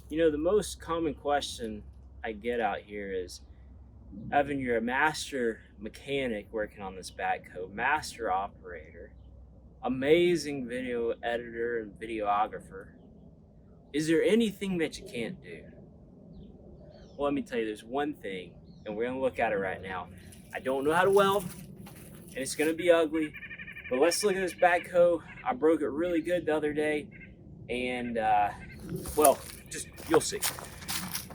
You know, the most common question I get out here is, Evan, you're a master mechanic working on this backhoe, master operator, amazing video editor and videographer. Is there anything that you can't do? Well, let me tell you, there's one thing, and we're gonna look at it right now. I don't know how to weld, and it's gonna be ugly, but let's look at this backhoe. I broke it really good the other day, and well, just you'll see.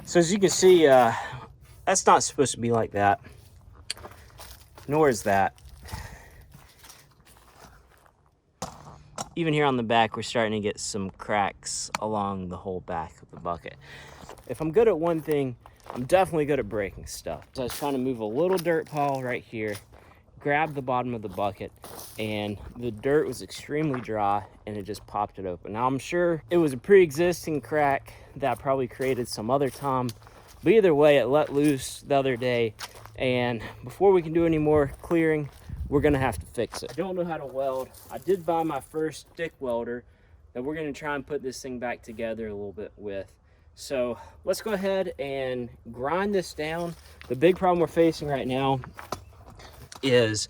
So as you can see, that's not supposed to be like that, nor is that. Even here on the back, we're starting to get some cracks along the whole back of the bucket. If I'm good at one thing, I'm definitely good at breaking stuff. So I was trying to move a little dirt pile right here, grab the bottom of the bucket, and the dirt was extremely dry and it just popped it open. Now I'm sure it was a pre-existing crack that probably created some other time, but either way, it let loose the other day, and before we can do any more clearing, we're gonna have to fix it. I don't know how to weld. I did buy my first stick welder that we're gonna try and put this thing back together a little bit with. So let's go ahead and grind this down. The big problem we're facing right now is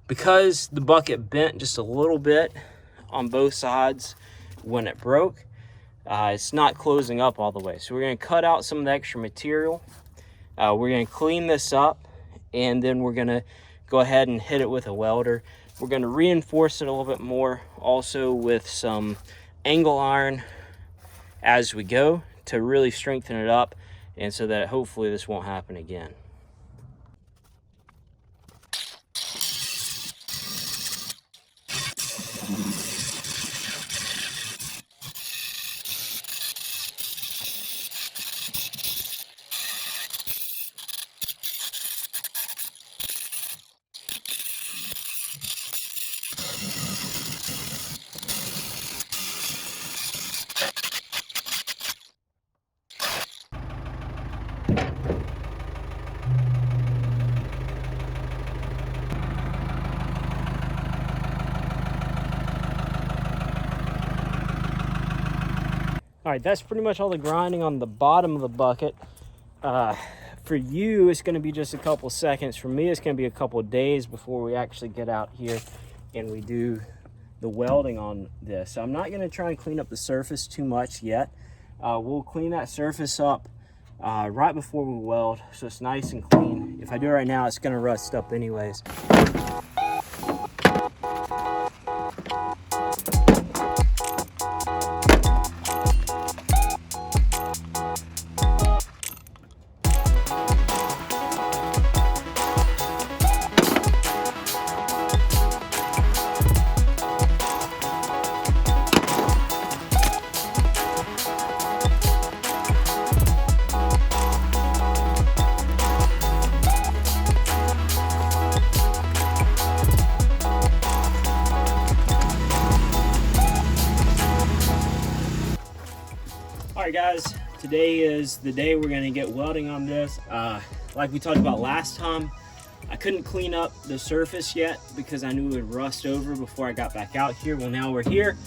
because the bucket bent just a little bit on both sides when it broke, it's not closing up all the way. So we're gonna cut out some of the extra material. We're gonna clean this up, and then we're gonna go ahead and hit it with a welder. We're gonna reinforce it a little bit more, also with some angle iron as we go to really strengthen it up, and so that hopefully this won't happen again. All right, that's pretty much all the grinding on the bottom of the bucket. For you, it's gonna be just a couple seconds. For me, it's gonna be a couple days before we actually get out here and we do the welding on this. So I'm not gonna try and clean up the surface too much yet. We'll clean that surface up right before we weld, so it's nice and clean. If I do it right now, it's gonna rust up anyways. All right, guys, today is the day we're gonna get welding on this. Like we talked about last time, I couldn't clean up the surface yet because I knew it would rust over before I got back out here. Well, now we're here.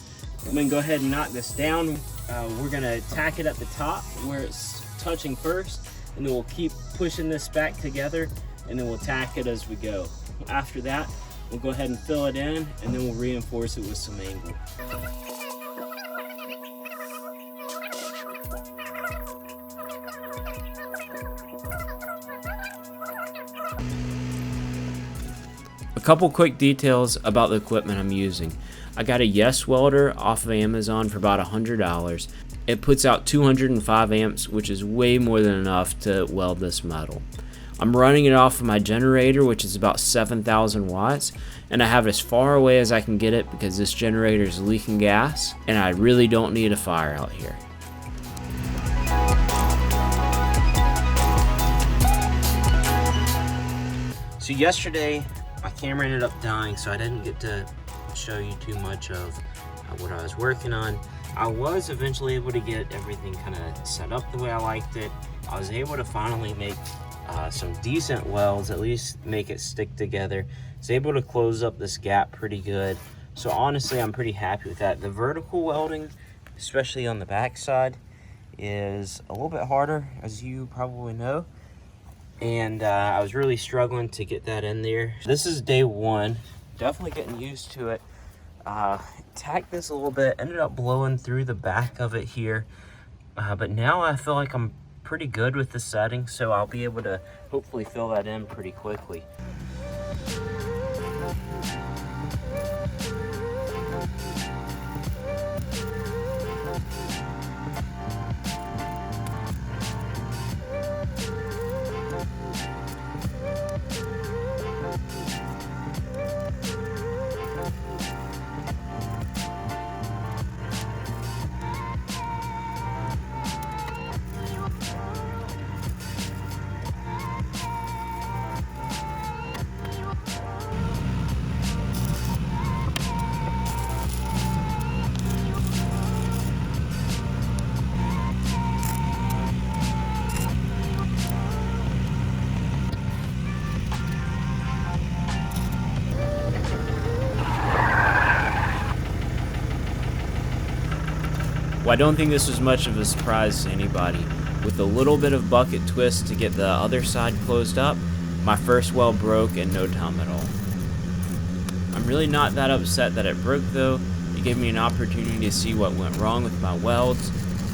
I'm gonna go ahead and knock this down. We're gonna tack it at the top where it's touching first, and then we'll keep pushing this back together, and then we'll tack it as we go. After that, we'll go ahead and fill it in, and then we'll reinforce it with some angle. A couple quick details about the equipment I'm using. I got a Yes welder off of Amazon for about $100. It puts out 205 amps, which is way more than enough to weld this metal. I'm running it off of my generator, which is about 7,000 watts, and I have it as far away as I can get it because this generator is leaking gas, and I really don't need a fire out here. So yesterday, my camera ended up dying, so I didn't get to show you too much of what I was working on. I was eventually able to get everything kind of set up the way I liked it. I was able to finally make some decent welds, at least make it stick together. I was able to close up this gap pretty good. So honestly, I'm pretty happy with that. The vertical welding, especially on the back side, is a little bit harder, as you probably know. And I was really struggling to get that in there. This is day one, definitely getting used to it. Tacked this a little bit, ended up blowing through the back of it here. But now I feel like I'm pretty good with the setting, so I'll be able to hopefully fill that in pretty quickly. Well, I don't think this was much of a surprise to anybody. With a little bit of bucket twist to get the other side closed up, my first weld broke in no time at all. I'm really not that upset that it broke though. It gave me an opportunity to see what went wrong with my welds,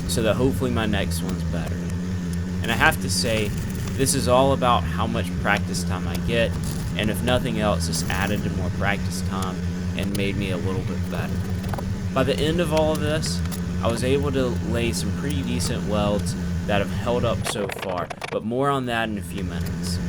so that hopefully my next one's better. And I have to say, this is all about how much practice time I get, and if nothing else, this added to more practice time and made me a little bit better. By the end of all of this, I was able to lay some pretty decent welds that have held up so far, but more on that in a few minutes.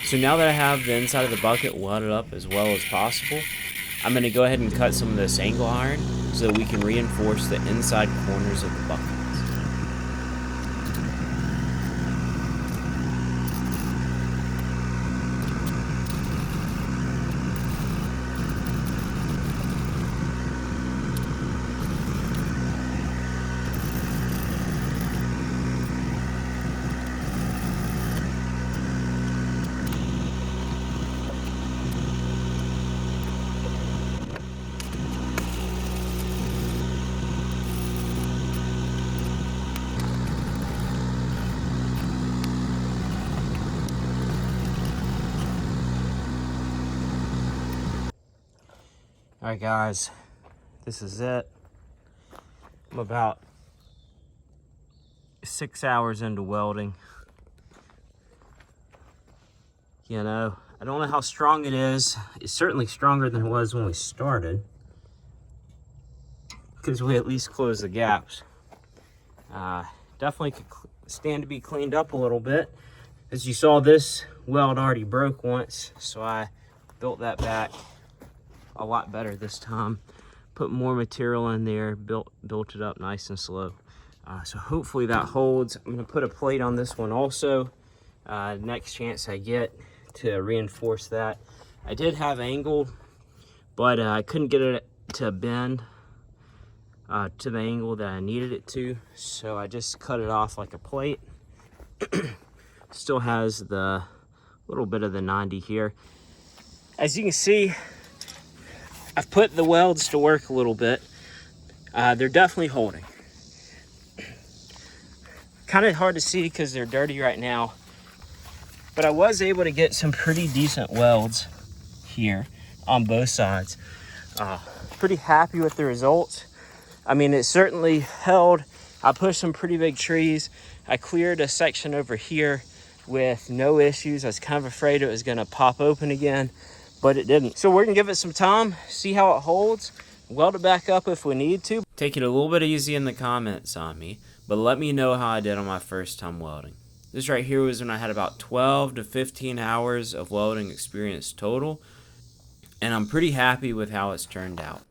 So now that I have the inside of the bucket welded up as well as possible, I'm going to go ahead and cut some of this angle iron so that we can reinforce the inside corners of the bucket. Alright guys, this is it. I'm about 6 hours into welding. You know, I don't know how strong it is. It's certainly stronger than it was when we started, because we at least closed the gaps. Definitely could stand to be cleaned up a little bit. As you saw, this weld already broke once, so I built that back a lot better this time. Put more material in there, built it up nice and slow. So hopefully that holds. I'm gonna put a plate on this one also, next chance I get to reinforce that. I did have angled, but I couldn't get it to bend to the angle that I needed it to, so I just cut it off like a plate. Still has the little bit of the 90 here. As you can see, I've put the welds to work a little bit. They're definitely holding. Kind of hard to see because they're dirty right now, but I was able to get some pretty decent welds here on both sides. Pretty happy with the results. I mean, it certainly held. I pushed some pretty big trees. I cleared a section over here with no issues. I was kind of afraid it was gonna pop open again, but it didn't. So we're gonna give it some time, see how it holds, weld it back up if we need to. Take it a little bit easy in the comments on me, but let me know how I did on my first time welding. This right here was when I had about 12 to 15 hours of welding experience total, and I'm pretty happy with how it's turned out.